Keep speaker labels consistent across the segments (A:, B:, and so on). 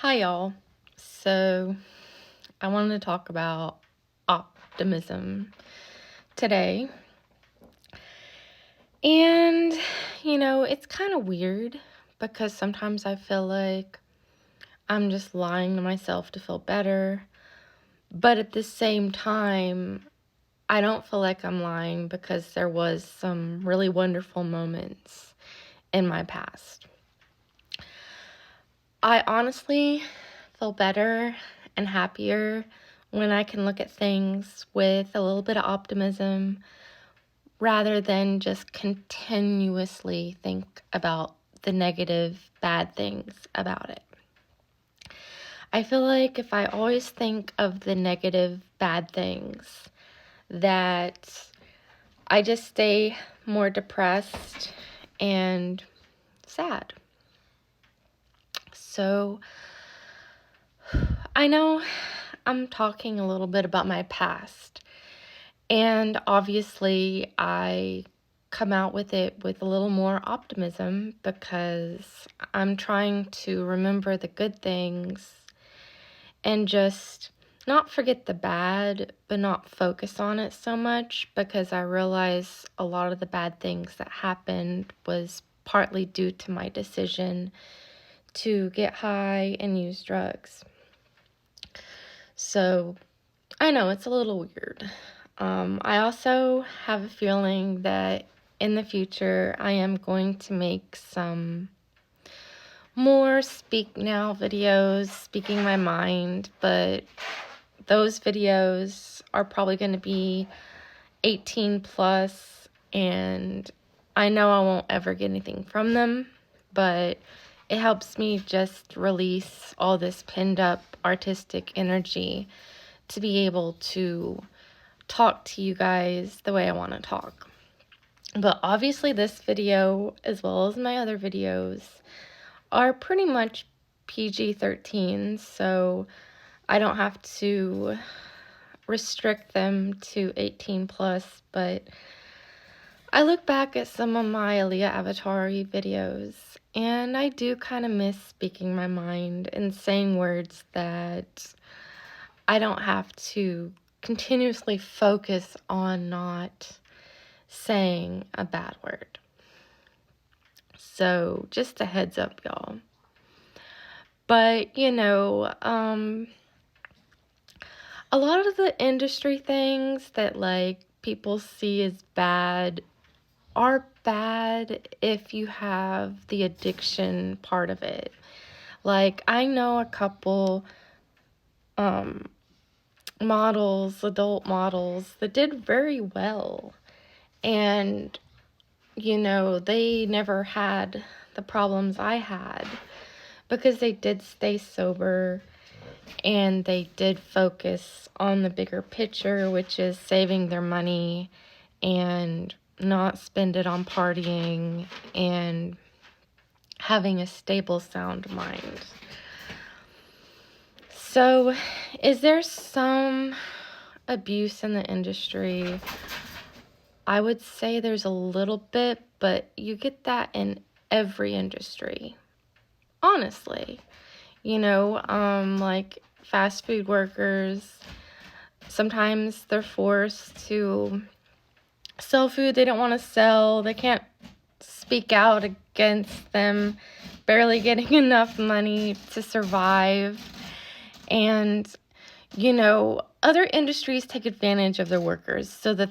A: Hi, y'all. So, I wanted to talk about optimism today. And, it's kind of weird because sometimes I feel like I'm just lying to myself to feel better. But at the same time, I don't feel like I'm lying because there was some really wonderful moments in my past. I honestly feel better and happier when I can look at things with a little bit of optimism rather than just continuously think about the negative, bad things about it. I feel like if I always think of the negative, bad things, that I just stay more depressed and sad. So, I know I'm talking a little bit about my past, and obviously I come out with it with a little more optimism because I'm trying to remember the good things and just not forget the bad, but not focus on it so much because I realize a lot of the bad things that happened was partly due to my decision to get high and use drugs. So I know it's a little weird. I also have a feeling that in the future I am going to make some more speak now videos, speaking my mind, but those videos are probably going to be 18 plus, and I know I won't ever get anything from them, but it helps me just release all this pinned up artistic energy to be able to talk to you guys the way I want to talk. But obviously this video, as well as my other videos, are pretty much PG-13, so I don't have to restrict them to 18 plus, but I look back at some of my Aaliyah Avatari videos, and I do kind of miss speaking my mind and saying words that I don't have to continuously focus on not saying a bad word. So just a heads up, y'all. But, a lot of the industry things that like people see as bad are bad if you have the addiction part of it. Like I know a couple models, adult models that did very well, and they never had the problems I had because they did stay sober and they did focus on the bigger picture, which is saving their money and not spend it on partying and having a stable, sound mind. So, is there some abuse in the industry? I would say there's a little bit, but you get that in every industry. Honestly, like fast food workers, sometimes they're forced to sell food they don't want to sell. They can't speak out against them barely getting enough money to survive. And, other industries take advantage of their workers so that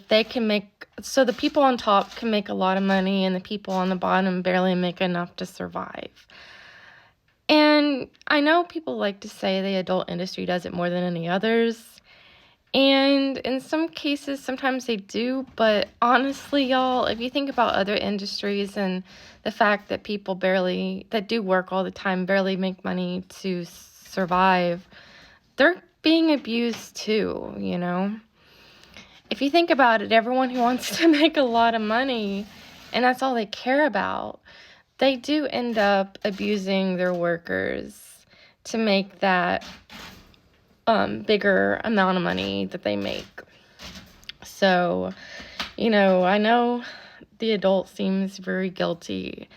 A: so the people on top can make a lot of money and the people on the bottom barely make enough to survive. And I know people like to say the adult industry does it more than any others. And in some cases, sometimes they do. But honestly, y'all, if you think about other industries and the fact that people that do work all the time, barely make money to survive, they're being abused too, If you think about it, everyone who wants to make a lot of money, and that's all they care about, they do end up abusing their workers to make that bigger amount of money that they make. So, I know the adult seems very guilty,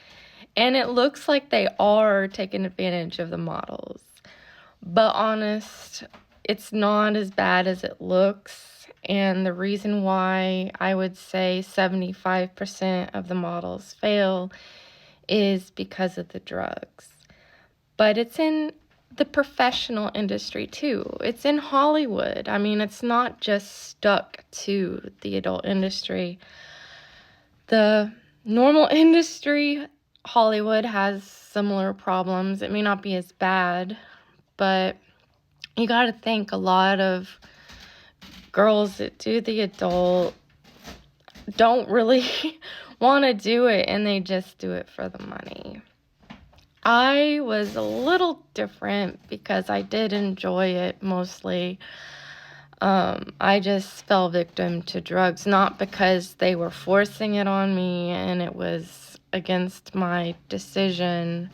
A: and it looks like they are taking advantage of the models. But honest, it's not as bad as it looks. And the reason why I would say 75% of the models fail is because of the drugs. But it's in the professional industry too. It's in Hollywood. I mean, it's not just stuck to the adult industry. The normal industry, Hollywood, has similar problems. It may not be as bad, but you got to think a lot of girls that do the adult don't really want to do it, and they just do it for the money. I was a little different because I did enjoy it mostly. I just fell victim to drugs, not because they were forcing it on me and it was against my decision.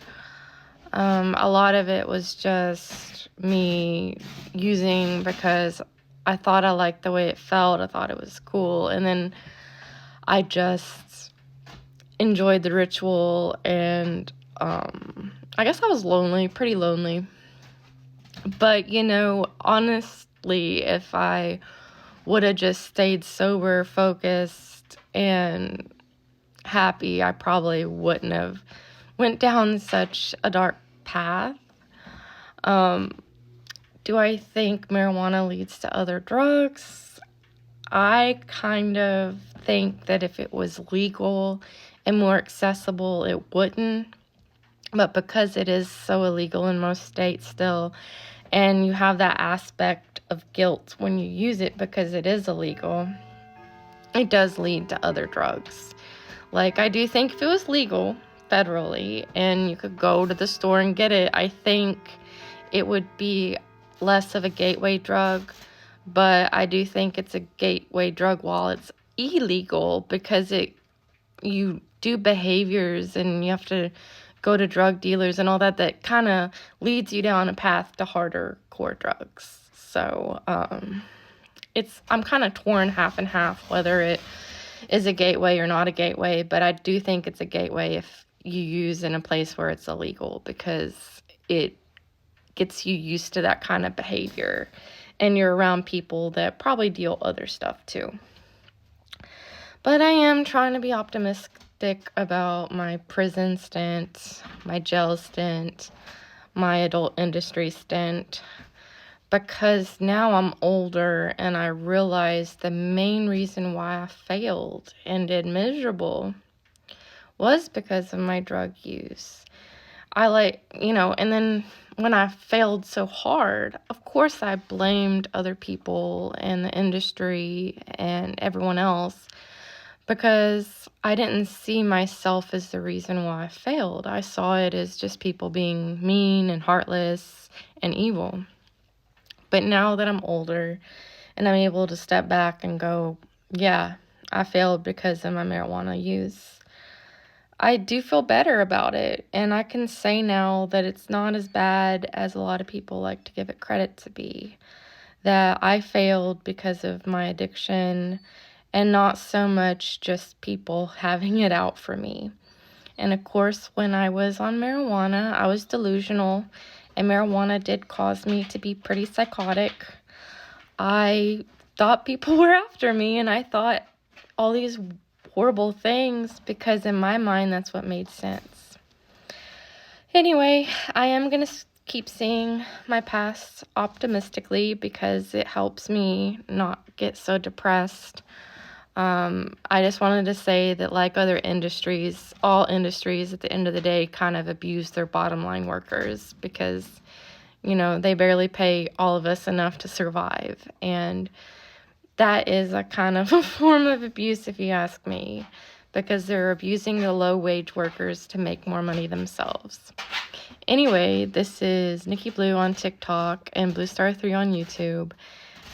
A: A lot of it was just me using because I thought I liked the way it felt. I thought it was cool. And then I just enjoyed the ritual, and I guess I was lonely, pretty lonely. But, honestly, if I would have just stayed sober, focused, and happy, I probably wouldn't have went down such a dark path. Do I think marijuana leads to other drugs? I kind of think that if it was legal and more accessible, it wouldn't. But because it is so illegal in most states still, and you have that aspect of guilt when you use it because it is illegal, it does lead to other drugs. Like, I do think if it was legal federally and you could go to the store and get it, I think it would be less of a gateway drug. But I do think it's a gateway drug while it's illegal, because you do behaviors and you have to go to drug dealers and all that kind of leads you down a path to harder core drugs. So I'm kind of torn half and half whether it is a gateway or not a gateway, but I do think it's a gateway if you use in a place where it's illegal, because it gets you used to that kind of behavior and you're around people that probably deal other stuff too. But I am trying to be optimistic about my prison stint, my jail stint, my adult industry stint, because now I'm older and I realize the main reason why I failed and did miserable was because of my drug use. And then when I failed so hard, of course I blamed other people and the industry and everyone else, because I didn't see myself as the reason why I failed. I saw it as just people being mean and heartless and evil. But now that I'm older and I'm able to step back and go, yeah, I failed because of my marijuana use, I do feel better about it. And I can say now that it's not as bad as a lot of people like to give it credit to be. That I failed because of my addiction and not so much just people having it out for me. And of course, when I was on marijuana, I was delusional, and marijuana did cause me to be pretty psychotic. I thought people were after me, and I thought all these horrible things because in my mind, that's what made sense. Anyway, I am going to keep seeing my past optimistically because it helps me not get so depressed. I just wanted to say that, like other industries, all industries at the end of the day kind of abuse their bottom line workers because, they barely pay all of us enough to survive. And that is a kind of a form of abuse, if you ask me, because they're abusing the low wage workers to make more money themselves. Anyway, this is Nikki Blue on TikTok and Blue Star 3 on YouTube.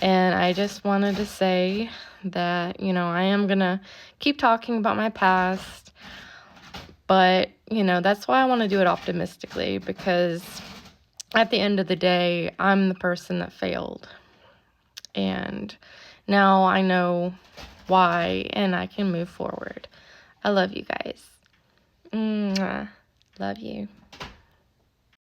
A: And I just wanted to say that, I am going to keep talking about my past. But, that's why I want to do it optimistically, because at the end of the day, I'm the person that failed. And now I know why, and I can move forward. I love you guys. Mwah. Love you.